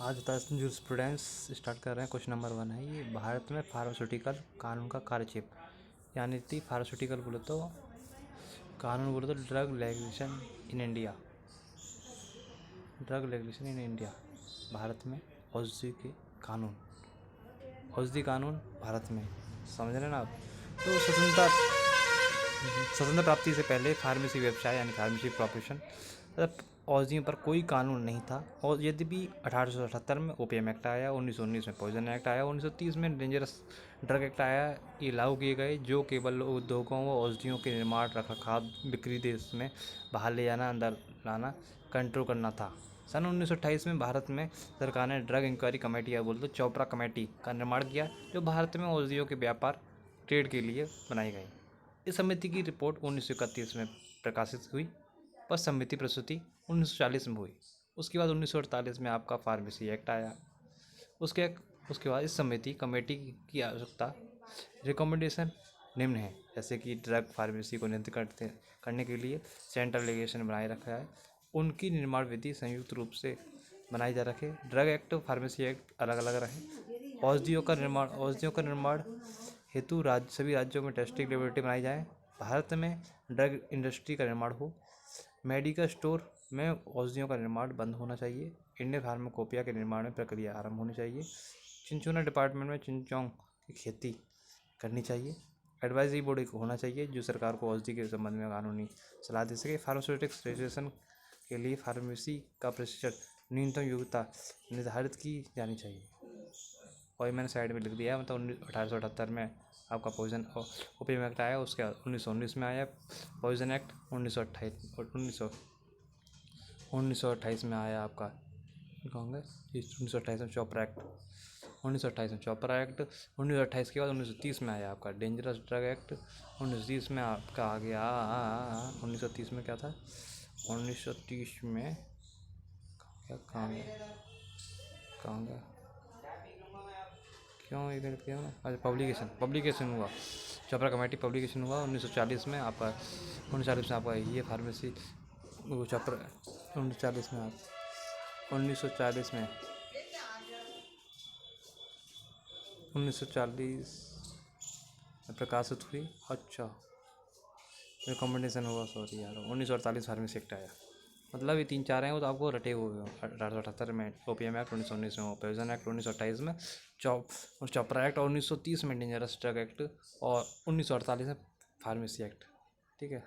आज 10 jurisprudence start कर रहे हैं। क्वेश्चन नंबर 1 है ये, भारत में फार्मास्यूटिकल कानून का कार्यक्षेत्र। यानी थी फार्मास्यूटिकल बोले तो कानून, बोले तो drug legislation in India. Drug legislation in India Bharat में औषधि के कानून, औषधि कानून भारत में, समझ रहे हैं ना आप। तो स्वतंत्र प्राप्ति से पहले फार्मेसी व्यवसाय यानी फार्मेसी प्रोफेशन औषधियों पर कोई कानून नहीं था। और यद्यपि 1878 में ओपीएम एक्ट आया, 1919 में पॉइजन एक्ट आया, 1930 में डेंजरस ड्रग एक्ट आया, ये लागू किए गए जो केवल उद्योगों व औषधियों के निर्माण, रखरखाव, बिक्री, देश में बाहर ले जाना, अंदर लाना, कंट्रोल करना था। सन 1928 में भारत में सरकार ने ड्रग इंक्वायरी कमेटी या बोल दो चोपड़ा कमेटी का निर्माण किया, जो भारत में औषधियों के व्यापार ट्रेड के लिए बनाई गई। इस समिति की रिपोर्ट 1931 में प्रकाशित हुई और समिति प्रस्तुति 1940 में हुई। उसके बाद 1948 में आपका फार्मेसी एक्ट आया। उसके बाद इस कमेटी की आवश्यकता रिकमेंडेशन निम्न है, जैसे कि ड्रग फार्मेसी को नियंत्रित करने के लिए सेंट्रल रेगुलेशन बनाए रखा है। उनकी निर्माण विधि संयुक्त रूप से बनाई जा रखे। ड्रग एक्ट, फार्मेसी एक्ट अलग अलग रहे। औषधियों का निर्माण हेतु सभी राज्यों में टेस्टिंग लेबोरेटरी बनाई जाए। भारत में ड्रग इंडस्ट्री का निर्माण हो। मेडिकल स्टोर में औषधियों का निर्माण बंद होना चाहिए। इंडियन फार्माकोपिया के निर्माण में प्रक्रिया आरंभ होनी चाहिए। चिंचोना डिपार्टमेंट में चिंचोंग की खेती करनी चाहिए। एडवाइजरी बोर्ड एक होना चाहिए जो सरकार को औषधि के संबंध में कानूनी सलाह दे सके। फार्मास्यूटिक्स रजिस्ट्रेशन के लिए फार्मेसी का प्रतिशत न्यूनतम योग्यता निर्धारित की जानी चाहिए। और मैंने साइड में लिख दिया है, मतलब 1878 में आपका पॉइजन ओपीएम एक्ट आया। उसके बाद 1919 में आया पॉइजन एक्ट। 1928 में आया आपका कहूँगा 1928 में चोपड़ा एक्ट। 1928 में चोपड़ा एक्ट। 1928 के बाद 1930 में आया आपका डेंजरस ड्रग एक्ट। 1930 में आपका आ गया 1930 में क्या था, 1930 में कहाँ गया क्यों ये करते हो ना। अच्छा, पब्लिकेशन हुआ, चोपड़ा कमेटी पब्लिकेशन हुआ 1940 में आपका। 1940 में आपका ये फार्मेसी वो चोपड़ा 1940 में 1940 में 1940 में प्रकाशित हुई। अच्छा, रिकमेंडेशन हुआ, सॉरी यार। 1948 फार्मेसी एक्ट आया। मतलब ये 3-4 हैं वो तो आपको रटे हुए हो। 1878 में ओपीएम एक्ट, 1919 में पॉइजन एक्ट, 1928 में चोपड़ा एक्ट, और 1930 में डेंजरस ड्रग एक्ट, और 1948 में फार्मेसी एक्ट। ठीक है।